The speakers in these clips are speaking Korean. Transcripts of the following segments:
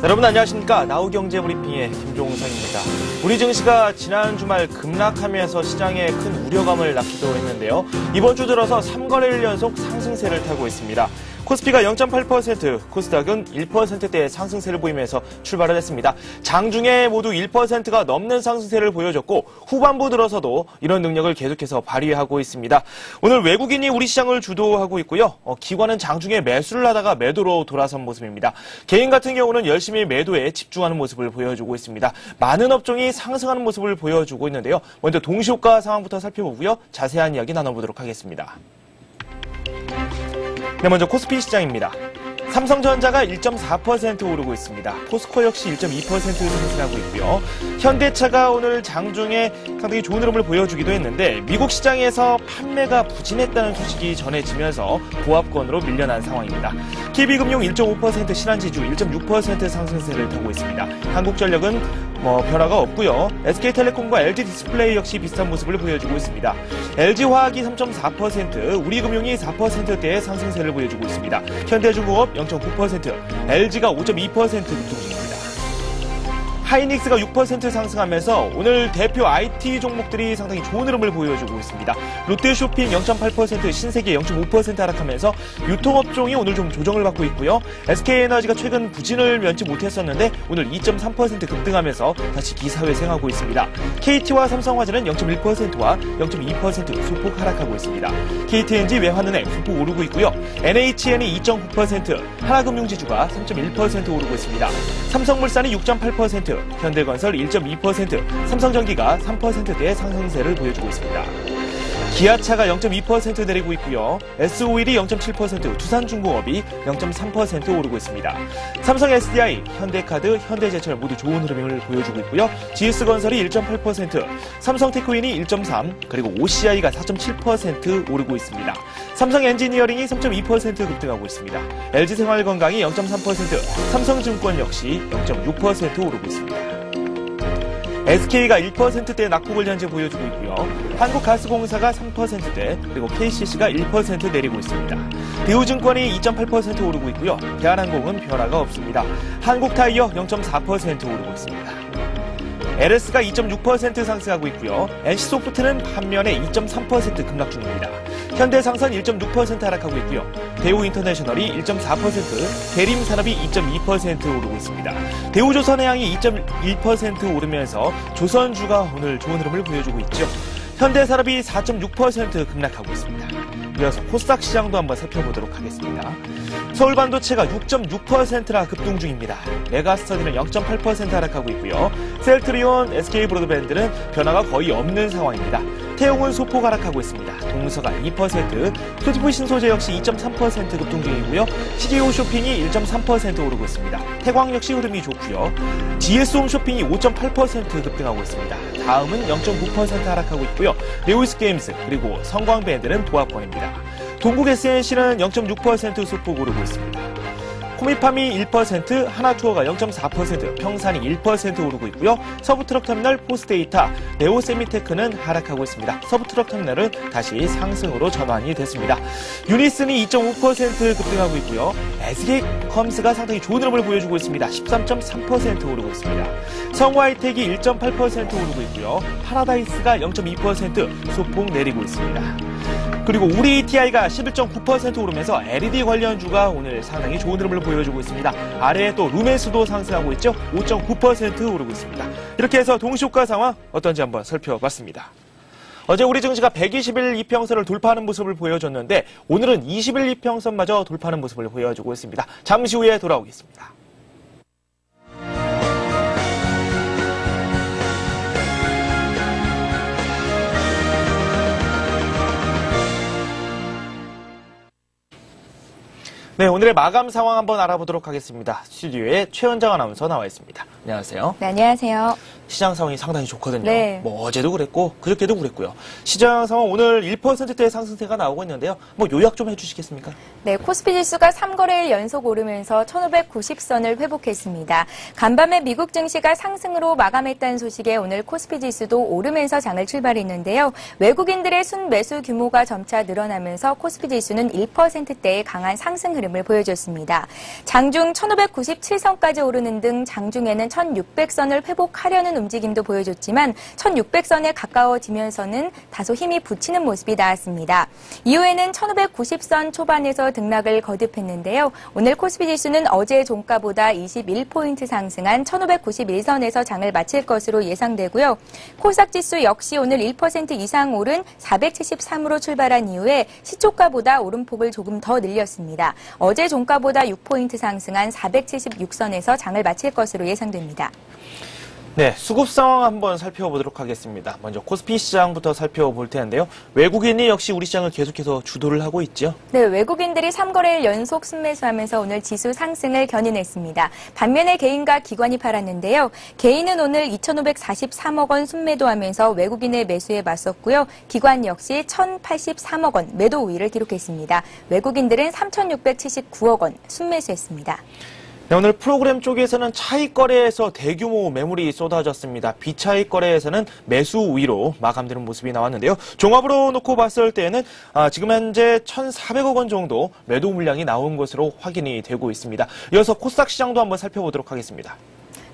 여러분 안녕하십니까? 나우경제브리핑의 김종상입니다. 우리 증시가 지난 주말 급락하면서 시장에 큰 우려감을 낳기도 했는데요. 이번 주 들어서 3거래일 연속 상승세를 타고 있습니다. 코스피가 0.8%, 코스닥은 1%대의 상승세를 보이면서 출발을 했습니다. 장중에 모두 1%가 넘는 상승세를 보여줬고 후반부 들어서도 이런 능력을 계속해서 발휘하고 있습니다. 오늘 외국인이 우리 시장을 주도하고 있고요. 기관은 장중에 매수를 하다가 매도로 돌아선 모습입니다. 개인 같은 경우는 열심히 매도에 집중하는 모습을 보여주고 있습니다. 많은 업종이 상승하는 모습을 보여주고 있는데요. 먼저 동시효과 상황부터 살펴보고요. 자세한 이야기 나눠보도록 하겠습니다. 네, 먼저 코스피 시장입니다. 삼성전자가 1.4% 오르고 있습니다. 포스코 역시 1.2% 상승하고 있고요. 현대차가 오늘 장중에 상당히 좋은 흐름을 보여주기도 했는데 미국 시장에서 판매가 부진했다는 소식이 전해지면서 보합권으로 밀려난 상황입니다. KB금융 1.5%, 신한지주 1.6% 상승세를 타고 있습니다. 한국전력은 변화가 없고요. SK텔레콤과 LG디스플레이 역시 비슷한 모습을 보여주고 있습니다. LG화학이 3.4%, 우리금융이 4%대의 상승세를 보여주고 있습니다. 현대중공업 0.9%, LG가 5.2% 급등 중입니다. 하이닉스가 6% 상승하면서 오늘 대표 IT 종목들이 상당히 좋은 흐름을 보여주고 있습니다. 롯데쇼핑 0.8%, 신세계 0.5% 하락하면서 유통업종이 오늘 좀 조정을 받고 있고요. SK에너지가 최근 부진을 면치 못했었는데 오늘 2.3% 급등하면서 다시 기사회생하고 있습니다. KT와 삼성화재는 0.1%와 0.2% 소폭 하락하고 있습니다. KTNG, 외환은행 소폭 오르고 있고요. NHN이 2.9%, 하나금융지주가 3.1% 오르고 있습니다. 삼성물산이 6.8%, 현대건설 1.2%, 삼성전기가 3%대의 상승세를 보여주고 있습니다. 기아차가 0.2% 내리고 있고요. S-오일이 0.7%, 두산중공업이 0.3% 오르고 있습니다. 삼성 SDI, 현대카드, 현대제철 모두 좋은 흐름을 보여주고 있고요. GS건설이 1.8%, 삼성테크윈이 1.3%, 그리고 OCI가 4.7% 오르고 있습니다. 삼성엔지니어링이 3.2% 급등하고 있습니다. LG생활건강이 0.3%, 삼성증권 역시 0.6% 오르고 있습니다. SK가 1%대 낙폭을 현재 보여주고 있고요. 한국가스공사가 3%대, 그리고 KCC가 1% 내리고 있습니다. 대우증권이 2.8% 오르고 있고요. 대한항공은 변화가 없습니다. 한국타이어 0.4% 오르고 있습니다. LS가 2.6% 상승하고 있고요. NC소프트는 반면에 2.3% 급락 중입니다. 현대상선 1.6% 하락하고 있고요. 대우인터내셔널이 1.4%, 대림산업이 2.2% 오르고 있습니다. 대우조선해양이 2.1% 오르면서 조선주가 오늘 좋은 흐름을 보여주고 있죠. 현대산업이 4.6% 급락하고 있습니다. 이어서 코스닥 시장도 한번 살펴보도록 하겠습니다. 서울반도체가 6.6%나 급등 중입니다. 메가스터디는 0.8% 하락하고 있고요. 셀트리온, SK브로드밴드는 변화가 거의 없는 상황입니다. 태용은 소폭 하락하고 있습니다. 동서가 2%, 표지포신소재 역시 2.3% 급등 중이고요. CJO쇼핑이 1.3% 오르고 있습니다. 태광 역시 흐름이 좋고요. GS홈쇼핑이 5.8% 급등하고 있습니다. 다음은 0.9% 하락하고 있고요. 레오이스게임즈 그리고 성광밴드는 보합권입니다. 동국SNC는 0.6% 소폭 오르고 있습니다. 코미팜이 1%, 하나투어가 0.4%, 평산이 1% 오르고 있고요. 서부트럭터미널, 포스데이터, 네오세미테크는 하락하고 있습니다. 서부트럭터미널은 다시 상승으로 전환이 됐습니다. 유니슨이 2.5% 급등하고 있고요. SK컴스가 상당히 좋은 흐름을 보여주고 있습니다. 13.3% 오르고 있습니다. 성화이텍이 1.8% 오르고 있고요. 파라다이스가 0.2% 소폭 내리고 있습니다. 그리고 우리 TI가 11.9% 오르면서 LED 관련주가 오늘 상당히 좋은 흐름을 보여주고 있습니다. 아래에 또 루멘스도 상승하고 있죠. 5.9% 오르고 있습니다. 이렇게 해서 동시효과 상황 어떤지 한번 살펴봤습니다. 어제 우리 증시가 120일 이평선을 돌파하는 모습을 보여줬는데 오늘은 20일 이평선마저 돌파하는 모습을 보여주고 있습니다. 잠시 후에 돌아오겠습니다. 네, 오늘의 마감 상황 한번 알아보도록 하겠습니다. 스튜디오에 최은정 아나운서 나와 있습니다. 안녕하세요. 네, 안녕하세요. 시장 상황이 상당히 좋거든요. 네. 뭐 어제도 그랬고 그저께도 그랬고요. 시장 상황 오늘 1%대의 상승세가 나오고 있는데요. 뭐 요약 좀 해주시겠습니까? 네, 코스피 지수가 3거래일 연속 오르면서 1590선을 회복했습니다. 간밤에 미국 증시가 상승으로 마감했다는 소식에 오늘 코스피 지수도 오르면서 장을 출발했는데요. 외국인들의 순매수 규모가 점차 늘어나면서 코스피 지수는 1%대의 강한 상승 흐름을 보여줬습니다. 장중 1597선까지 오르는 등 장중에는 1600선을 회복하려는 움직임도 보여줬지만 1600선에 가까워지면서는 다소 힘이 붙이는 모습이 나왔습니다. 이후에는 1590선 초반에서 등락을 거듭했는데요. 오늘 코스피 지수는 어제 종가보다 21포인트 상승한 1591선에서 장을 마칠 것으로 예상되고요. 코스닥 지수 역시 오늘 1% 이상 오른 473으로 출발한 이후에 시초가보다 오름폭을 조금 더 늘렸습니다. 어제 종가보다 6포인트 상승한 476선에서 장을 마칠 것으로 예상됩니다. 네, 수급 상황 한번 살펴보도록 하겠습니다. 먼저 코스피 시장부터 살펴볼 텐데요. 외국인이 역시 우리 시장을 계속해서 주도를 하고 있죠. 네, 외국인들이 3거래일 연속 순매수하면서 오늘 지수 상승을 견인했습니다. 반면에 개인과 기관이 팔았는데요. 개인은 오늘 2,543억 원 순매도하면서 외국인의 매수에 맞섰고요. 기관 역시 1,083억 원 매도 우위를 기록했습니다. 외국인들은 3,679억 원 순매수했습니다. 네, 오늘 프로그램 쪽에서는 차익 거래에서 대규모 매물이 쏟아졌습니다. 비차익 거래에서는 매수 우위로 마감되는 모습이 나왔는데요. 종합으로 놓고 봤을 때는 지금 현재 1,400억 원 정도 매도 물량이 나온 것으로 확인이 되고 있습니다. 이어서 코스닥 시장도 한번 살펴보도록 하겠습니다.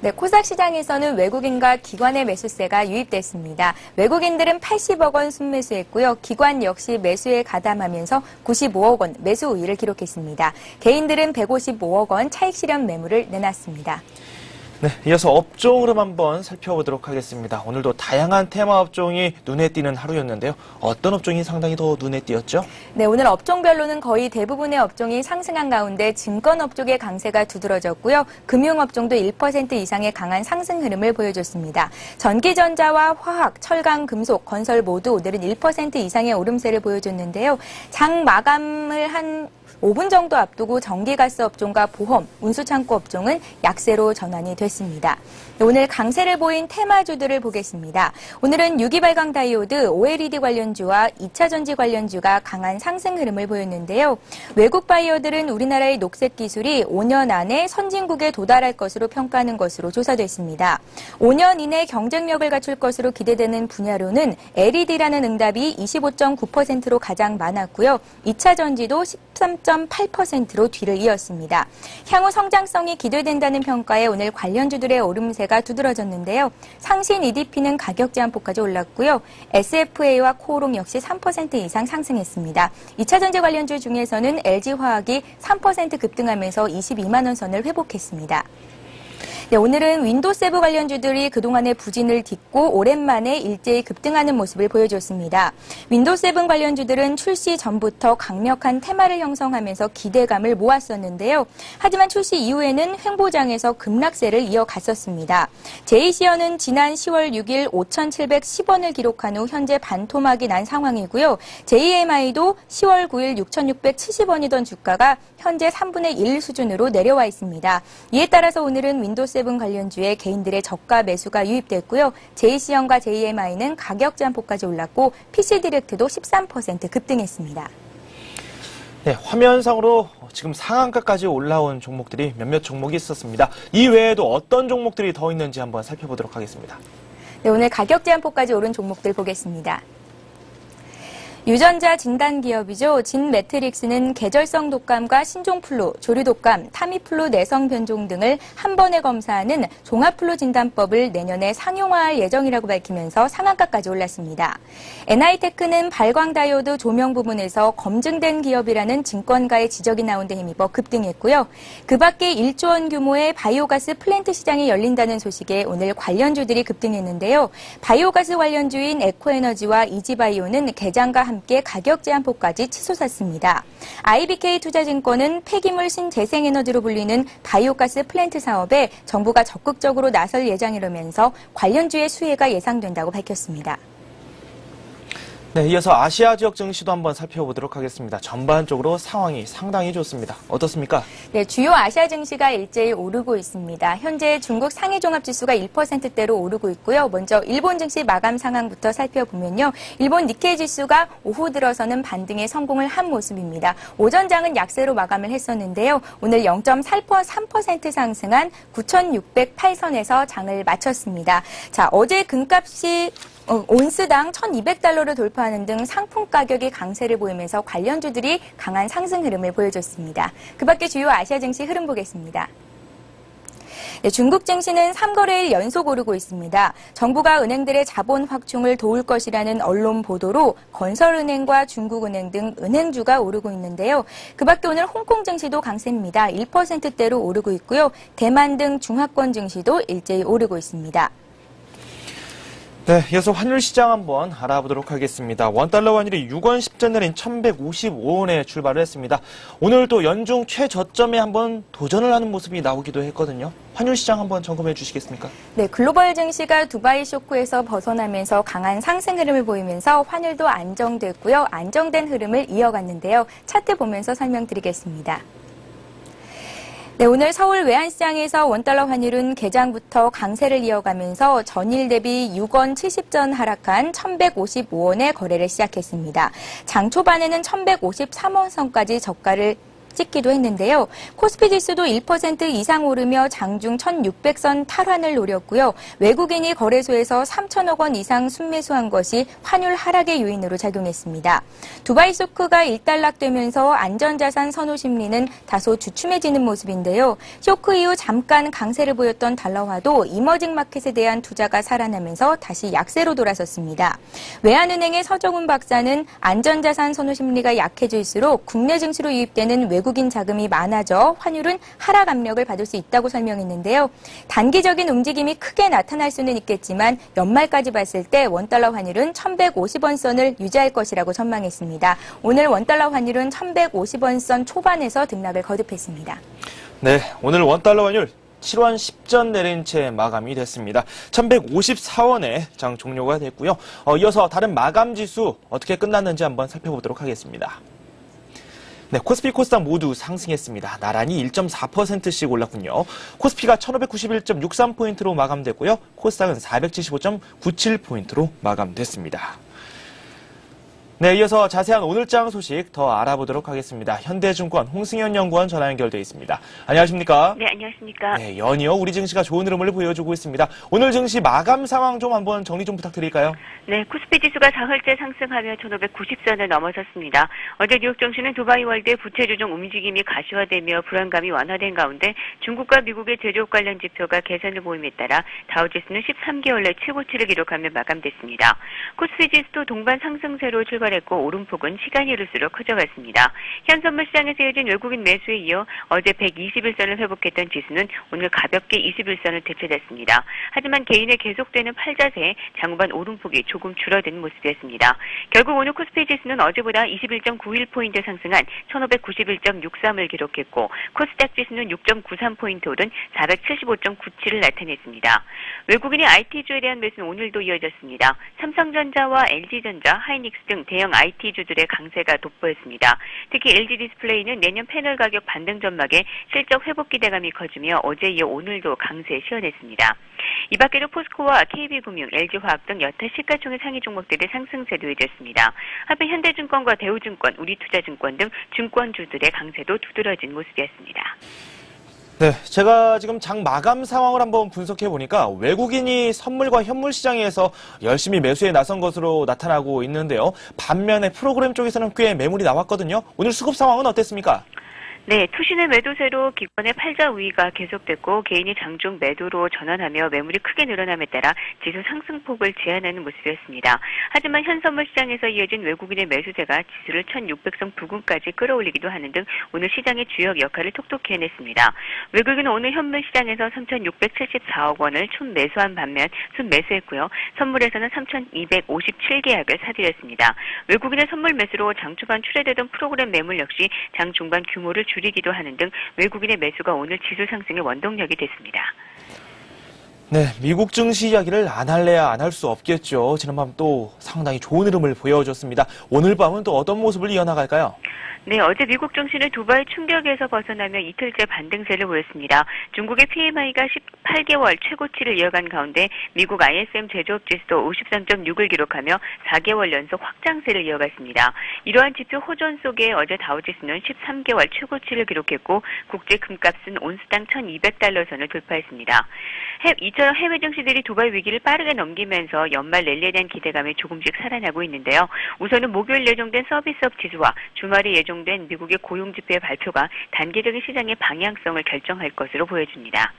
네, 코스닥 시장에서는 외국인과 기관의 매수세가 유입됐습니다. 외국인들은 80억 원 순매수했고요. 기관 역시 매수에 가담하면서 95억 원 매수 우위를 기록했습니다. 개인들은 155억 원 차익 실현 매물을 내놨습니다. 네, 이어서 업종 흐름 한번 살펴보도록 하겠습니다. 오늘도 다양한 테마 업종이 눈에 띄는 하루였는데요. 어떤 업종이 상당히 더 눈에 띄었죠? 네, 오늘 업종별로는 거의 대부분의 업종이 상승한 가운데 증권업 쪽의 강세가 두드러졌고요. 금융업종도 1% 이상의 강한 상승 흐름을 보여줬습니다. 전기전자와 화학, 철강, 금속, 건설 모두 오늘은 1% 이상의 오름세를 보여줬는데요. 장 마감을 한 5분 정도 앞두고 전기가스 업종과 보험, 운수창고 업종은 약세로 전환이 됐습니다. 오늘 강세를 보인 테마주들을 보겠습니다. 오늘은 유기발광 다이오드, OLED 관련주와 2차전지 관련주가 강한 상승 흐름을 보였는데요. 외국 바이어들은 우리나라의 녹색 기술이 5년 안에 선진국에 도달할 것으로 평가하는 것으로 조사됐습니다. 5년 이내 경쟁력을 갖출 것으로 기대되는 분야로는 LED라는 응답이 25.9%로 가장 많았고요. 2차전지도 13.8%로 뒤를 이었습니다. 향후 성장성이 기대된다는 평가에 오늘 관련주들의 오름세가 두드러졌는데요. 상신 EDP는 가격 제한폭까지 올랐고요. SFA와 코오롱 역시 3% 이상 상승했습니다. 2차전지 관련주 중에서는 LG화학이 3% 급등하면서 22만 원 선을 회복했습니다. 네, 오늘은 윈도우 7 관련주들이 그동안의 부진을 딛고 오랜만에 일제히 급등하는 모습을 보여줬습니다. 윈도우 7 관련주들은 출시 전부터 강력한 테마를 형성하면서 기대감을 모았었는데요. 하지만 출시 이후에는 횡보장에서 급락세를 이어갔었습니다. 제이시어는 지난 10월 6일 5,710원을 기록한 후 현재 반토막이 난 상황이고요. JMI도 10월 9일 6,670원이던 주가가 현재 3분의 1 수준으로 내려와 있습니다. 이에 따라서 오늘은 윈도우 7 관련주에 개인들의 저가 매수가 유입됐고요. JC형과 JMI는 가격 제한폭까지 올랐고 PC디렉트도 13% 급등했습니다. 네, 화면상으로 지금 상한가까지 올라온 종목들이 몇몇 종목이 있었습니다. 이 외에도 어떤 종목들이 더 있는지 한번 살펴보도록 하겠습니다. 네, 오늘 가격 제한폭까지 오른 종목들 보겠습니다. 유전자 진단 기업이죠. 진매트릭스는 계절성 독감과 신종플루, 조류독감, 타미플루 내성 변종 등을 한 번에 검사하는 종합플루 진단법을 내년에 상용화할 예정이라고 밝히면서 상한가까지 올랐습니다. NI테크는 발광 다이오드 조명 부문에서 검증된 기업이라는 증권가의 지적이 나온 데 힘입어 급등했고요. 그 밖에 1조 원 규모의 바이오가스 플랜트 시장이 열린다는 소식에 오늘 관련주들이 급등했는데요. 바이오가스 관련주인 에코에너지와 이지바이오는 개장과 함께 가격 제한폭까지 치솟았습니다. IBK 투자증권은 폐기물 신재생에너지로 불리는 바이오가스 플랜트 사업에 정부가 적극적으로 나설 예정이라면서 관련주의 수혜가 예상된다고 밝혔습니다. 네, 이어서 아시아 지역 증시도 한번 살펴보도록 하겠습니다. 전반적으로 상황이 상당히 좋습니다. 어떻습니까? 네, 주요 아시아 증시가 일제히 오르고 있습니다. 현재 중국 상해 종합지수가 1%대로 오르고 있고요. 먼저 일본 증시 마감 상황부터 살펴보면요. 일본 니케이 지수가 오후 들어서는 반등에 성공을 한 모습입니다. 오전장은 약세로 마감을 했었는데요. 오늘 0.3% 상승한 9,608선에서 장을 마쳤습니다. 자, 어제 금값이 온스당 1,200달러를 돌파하는 등 상품 가격이 강세를 보이면서 관련주들이 강한 상승 흐름을 보여줬습니다. 그 밖에 주요 아시아 증시 흐름 보겠습니다. 네, 중국 증시는 3거래일 연속 오르고 있습니다. 정부가 은행들의 자본 확충을 도울 것이라는 언론 보도로 건설은행과 중국은행 등 은행주가 오르고 있는데요. 그 밖에 오늘 홍콩 증시도 강세입니다. 1%대로 오르고 있고요. 대만 등 중하권 증시도 일제히 오르고 있습니다. 네, 이어서 환율 시장 한번 알아보도록 하겠습니다. 원달러 환율이 6원 10전 내린 1,155원에 출발을 했습니다. 오늘 또 연중 최저점에 한번 도전을 하는 모습이 나오기도 했거든요. 환율 시장 한번 점검해 주시겠습니까? 네, 글로벌 증시가 두바이 쇼크에서 벗어나면서 강한 상승 흐름을 보이면서 환율도 안정됐고요. 안정된 흐름을 이어갔는데요. 차트 보면서 설명드리겠습니다. 네, 오늘 서울 외환시장에서 원달러 환율은 개장부터 강세를 이어가면서 전일 대비 6원 70전 하락한 1,155원에 거래를 시작했습니다. 장 초반에는 1,153원 선까지 저가를 찍기도 했는데요. 코스피 지수도 1% 이상 오르며 장중 1,600선 탈환을 노렸고요. 외국인이 거래소에서 3천억 원 이상 순매수한 것이 환율 하락의 요인으로 작용했습니다. 두바이 쇼크가 일단락되면서 안전자산 선호 심리는 다소 주춤해지는 모습인데요. 쇼크 이후 잠깐 강세를 보였던 달러화도 이머징 마켓에 대한 투자가 살아나면서 다시 약세로 돌아섰습니다. 외환은행의 서정훈 박사는 안전자산 선호 심리가 약해질수록 국내 증시로 유입되는 외국인 자금이 많아져 환율은 하락 압력을 받을 수 있다고 설명했는데요. 단기적인 움직임이 크게 나타날 수는 있겠지만 연말까지 봤을 때 원달러 환율은 1,150원 선을 유지할 것이라고 전망했습니다. 오늘 원달러 환율은 1,150원 선 초반에서 등락을 거듭했습니다. 네, 오늘 원달러 환율 7원 10전 내린 채 마감이 됐습니다. 1,154원에 장 종료가 됐고요. 이어서 다른 마감 지수 어떻게 끝났는지 한번 살펴보도록 하겠습니다. 네, 코스피, 코스닥 모두 상승했습니다. 나란히 1.4%씩 올랐군요. 코스피가 1,591.63포인트로 마감됐고요. 코스닥은 475.97포인트로 마감됐습니다. 네, 이어서 자세한 오늘장 소식 더 알아보도록 하겠습니다. 현대증권 홍승현 연구원 전화 연결돼 있습니다. 안녕하십니까? 네, 안녕하십니까? 네, 연이어 우리 증시가 좋은 흐름을 보여주고 있습니다. 오늘 증시 마감 상황 좀 한번 정리 좀 부탁드릴까요? 네, 코스피 지수가 사흘째 상승하며 1,590선을 넘어섰습니다. 어제 뉴욕 증시는 두바이 월드의 부채 조정 움직임이 가시화되며 불안감이 완화된 가운데 중국과 미국의 제조업 관련 지표가 개선을 보임에 따라 다우지수는 13개월 내 최고치를 기록하며 마감됐습니다. 코스피 지수도 동반 상승세로 출발했고 오름폭은 시간이 흐를수록 커져갔습니다. 현선물 시장에서 이어진 외국인 매수에 이어 어제 121선을 회복했던 지수는 오늘 가볍게 21선을 되찾았습니다. 하지만 개인의 계속되는 팔자세에 장후반 오름폭이 조금 줄어든 모습이었습니다. 결국 오늘 코스피 지수는 어제보다 21.91포인트 상승한 1,591.63을 기록했고 코스닥 지수는 6.93포인트 오른 475.97을 나타냈습니다. 외국인의 IT주에 대한 매수는 오늘도 이어졌습니다. 삼성전자와 LG전자, 하이닉스 등 대형 IT주들의 강세가 돋보였습니다. 특히 LG 디스플레이는 내년 패널 가격 반등 전망에 실적 회복 기대감이 커지며 어제 이어 오늘도 강세 시원했습니다. 이 밖에도 포스코와 KB금융, LG화학 등 여타 시가총액 상위 종목들의 상승세도 이어졌습니다. 한편 현대증권과 대우증권, 우리투자증권 등 증권주들의 강세도 두드러진 모습이었습니다. 네, 제가 지금 장 마감 상황을 한번 분석해 보니까 외국인이 선물과 현물 시장에서 열심히 매수에 나선 것으로 나타나고 있는데요. 반면에 프로그램 쪽에서는 꽤 매물이 나왔거든요. 오늘 수급 상황은 어땠습니까? 네, 투신의 매도세로 기관의 팔자 우위가 계속됐고 개인이 장중 매도로 전환하며 매물이 크게 늘어남에 따라 지수 상승폭을 제한하는 모습이었습니다. 하지만 현선물 시장에서 이어진 외국인의 매수세가 지수를 1,600선 부근까지 끌어올리기도 하는 등 오늘 시장의 주역 역할을 톡톡히 해냈습니다. 외국인은 오늘 현물 시장에서 3,674억 원을 순매수한 반면 순매수했고요. 선물에서는 3,257계약을 사들였습니다. 외국인의 선물 매수로 장 초반 출회되던 프로그램 매물 역시 장 중반 규모를 줄이기도 하는 등 외국인의 매수가 오늘 지수 상승의 원동력이 됐습니다. 네, 미국 증시 이야기를 안 할래야 안 할 수 없겠죠. 지난밤 또 상당히 좋은 흐름을 보여줬습니다. 오늘 밤은 또 어떤 모습을 이어나갈까요? 네, 어제 미국 증시는 두바이 충격에서 벗어나며 이틀째 반등세를 보였습니다. 중국의 PMI가 18개월 최고치를 이어간 가운데 미국 ISM 제조업 지수도 53.6을 기록하며 4개월 연속 확장세를 이어갔습니다. 이러한 지표 호전 속에 어제 다우지수는 13개월 최고치를 기록했고 국제 금값은 온스당 1,200달러 선을 돌파했습니다. 이처럼 해외 증시들이 두바이 위기를 빠르게 넘기면서 연말 랠리에 대한 기대감이 조금씩 살아나고 있는데요. 우선은 목요일 예정된 서비스업 지수와 주말에 예정된 미국의 고용지표의 발표가 단기적인 시장의 방향성을 결정할 것으로 보여집니다.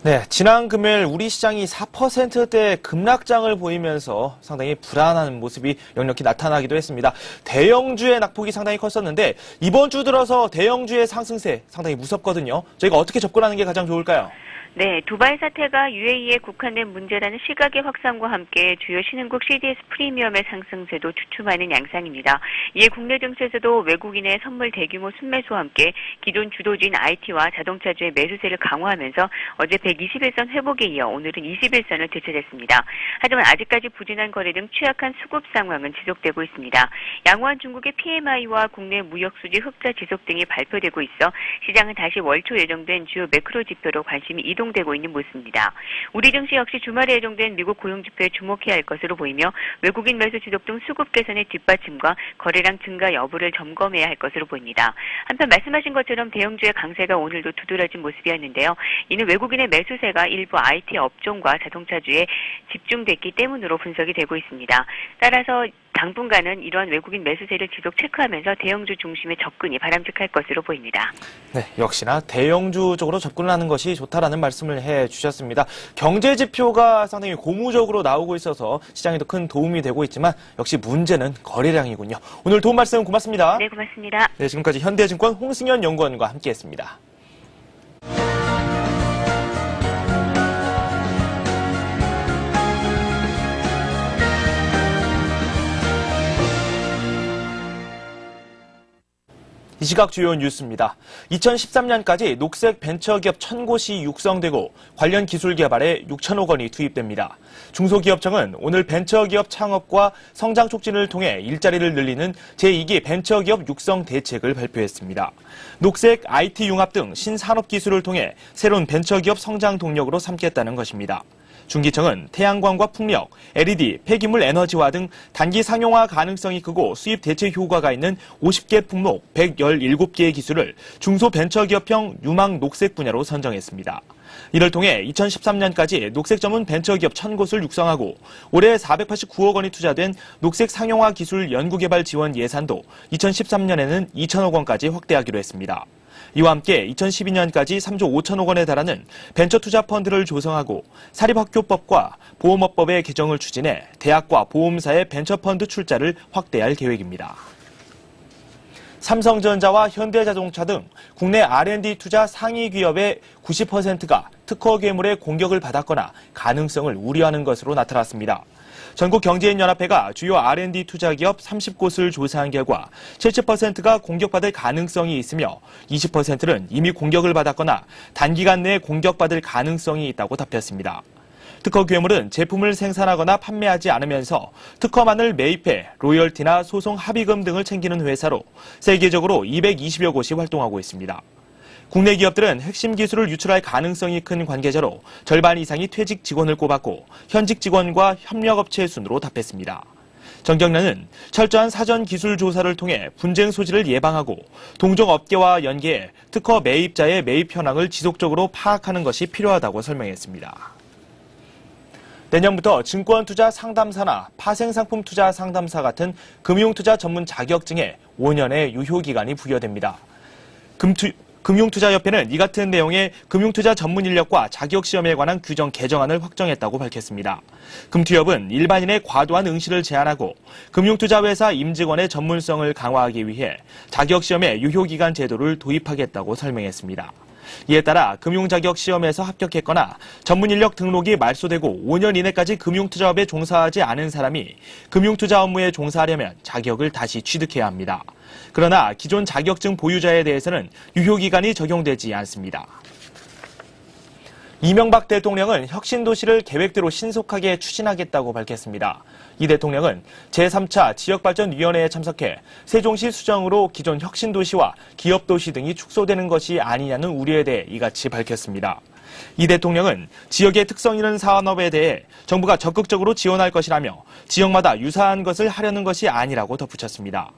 네, 지난 금요일 우리 시장이 4%대 급락장을 보이면서 상당히 불안한 모습이 역력히 나타나기도 했습니다. 대형주의 낙폭이 상당히 컸었는데 이번 주 들어서 대형주의 상승세 상당히 무섭거든요. 저희가 어떻게 접근하는 게 가장 좋을까요? 네, 두바이 사태가 UAE에 국한된 문제라는 시각의 확산과 함께 주요 신흥국 CDS 프리미엄의 상승세도 주춤하는 양상입니다. 이에 국내 증시에서도 외국인의 선물 대규모 순매수와 함께 기존 주도주인 IT와 자동차주의 매수세를 강화하면서 어제 121선 회복에 이어 오늘은 21선을 되찾았습니다. 하지만 아직까지 부진한 거래 등 취약한 수급 상황은 지속되고 있습니다. 양호한 중국의 PMI와 국내 무역수지 흑자 지속 등이 발표되고 있어 시장은 다시 월초 예정된 주요 매크로 지표로 관심이 이동되고 있는 모습입니다. 우리 증시 역시 주말에 예정된 미국 고용지표에 주목해야 할 것으로 보이며 외국인 매수 지속 등 수급 개선의 뒷받침과 거래량 증가 여부를 점검해야 할 것으로 보입니다. 한편 말씀하신 것처럼 대형주의 강세가 오늘도 두드러진 모습이었는데요. 이는 외국인의 매수세가 일부 IT 업종과 자동차주에 집중됐기 때문으로 분석이 되고 있습니다. 따라서 당분간은 이러한 외국인 매수세를 지속 체크하면서 대형주 중심의 접근이 바람직할 것으로 보입니다. 네, 역시나 대형주 쪽으로 접근을 하는 것이 좋다라는 말씀을 해주셨습니다. 경제 지표가 상당히 고무적으로 나오고 있어서 시장에도 큰 도움이 되고 있지만 역시 문제는 거래량이군요. 오늘 도움 말씀 고맙습니다. 네, 고맙습니다. 네, 지금까지 현대증권 홍승현 연구원과 함께했습니다. 이 시각 주요 뉴스입니다. 2013년까지 녹색 벤처기업 1000곳이 육성되고 관련 기술 개발에 6천억 원이 투입됩니다. 중소기업청은 오늘 벤처기업 창업과 성장 촉진을 통해 일자리를 늘리는 제2기 벤처기업 육성 대책을 발표했습니다. 녹색, IT 융합 등 신산업 기술을 통해 새로운 벤처기업 성장 동력으로 삼겠다는 것입니다. 중기청은 태양광과 풍력, LED, 폐기물 에너지화 등 단기 상용화 가능성이 크고 수입 대체 효과가 있는 50개 품목 117개의 기술을 중소벤처기업형 유망 녹색 분야로 선정했습니다. 이를 통해 2013년까지 녹색 전문 벤처기업 1000곳을 육성하고 올해 489억 원이 투자된 녹색 상용화 기술 연구개발 지원 예산도 2013년에는 2천억 원까지 확대하기로 했습니다. 이와 함께 2012년까지 3조 5천억 원에 달하는 벤처투자 펀드를 조성하고 사립학교법과 보험업법의 개정을 추진해 대학과 보험사의 벤처펀드 출자를 확대할 계획입니다. 삼성전자와 현대자동차 등 국내 R&D 투자 상위 기업의 90%가 특허 괴물의 공격을 받았거나 가능성을 우려하는 것으로 나타났습니다. 전국경제인연합회가 주요 R&D 투자 기업 30곳을 조사한 결과 70%가 공격받을 가능성이 있으며 20%는 이미 공격을 받았거나 단기간 내에 공격받을 가능성이 있다고 답했습니다. 특허 괴물은 제품을 생산하거나 판매하지 않으면서 특허만을 매입해 로열티나 소송 합의금 등을 챙기는 회사로 세계적으로 220여 곳이 활동하고 있습니다. 국내 기업들은 핵심 기술을 유출할 가능성이 큰 관계자로 절반 이상이 퇴직 직원을 꼽았고 현직 직원과 협력업체 순으로 답했습니다. 정경련은 철저한 사전 기술 조사를 통해 분쟁 소지를 예방하고 동종 업계와 연계해 특허 매입자의 매입 현황을 지속적으로 파악하는 것이 필요하다고 설명했습니다. 내년부터 증권투자 상담사나 파생상품 투자 상담사 같은 금융투자 전문 자격증에 5년의 유효기간이 부여됩니다. 금융투자협회는 이 같은 내용의 금융투자 전문 인력과 자격시험에 관한 규정 개정안을 확정했다고 밝혔습니다. 금투협은 일반인의 과도한 응시를 제한하고 금융투자회사 임직원의 전문성을 강화하기 위해 자격시험의 유효기간 제도를 도입하겠다고 설명했습니다. 이에 따라 금융자격시험에서 합격했거나 전문인력 등록이 말소되고 5년 이내까지 금융투자업에 종사하지 않은 사람이 금융투자 업무에 종사하려면 자격을 다시 취득해야 합니다. 그러나 기존 자격증 보유자에 대해서는 유효기간이 적용되지 않습니다. 이명박 대통령은 혁신도시를 계획대로 신속하게 추진하겠다고 밝혔습니다. 이 대통령은 제3차 지역발전위원회에 참석해 세종시 수정으로 기존 혁신도시와 기업도시 등이 축소되는 것이 아니냐는 우려에 대해 이같이 밝혔습니다. 이 대통령은 지역의 특성 있는 산업에 대해 정부가 적극적으로 지원할 것이라며 지역마다 유사한 것을 하려는 것이 아니라고 덧붙였습니다.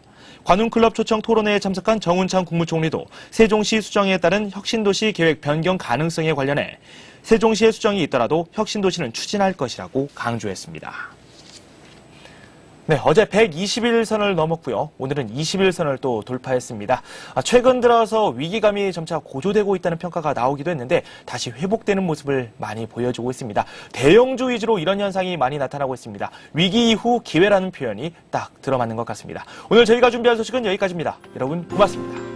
관훈클럽 초청 토론회에 참석한 정운찬 국무총리도 세종시 수정에 따른 혁신도시 계획 변경 가능성에 관련해 세종시의 수정이 있더라도 혁신도시는 추진할 것이라고 강조했습니다. 네, 어제 121선을 넘었고요. 오늘은 21선을 또 돌파했습니다. 최근 들어서 위기감이 점차 고조되고 있다는 평가가 나오기도 했는데 다시 회복되는 모습을 많이 보여주고 있습니다. 대형주 위주로 이런 현상이 많이 나타나고 있습니다. 위기 이후 기회라는 표현이 딱 들어맞는 것 같습니다. 오늘 저희가 준비한 소식은 여기까지입니다. 여러분 고맙습니다.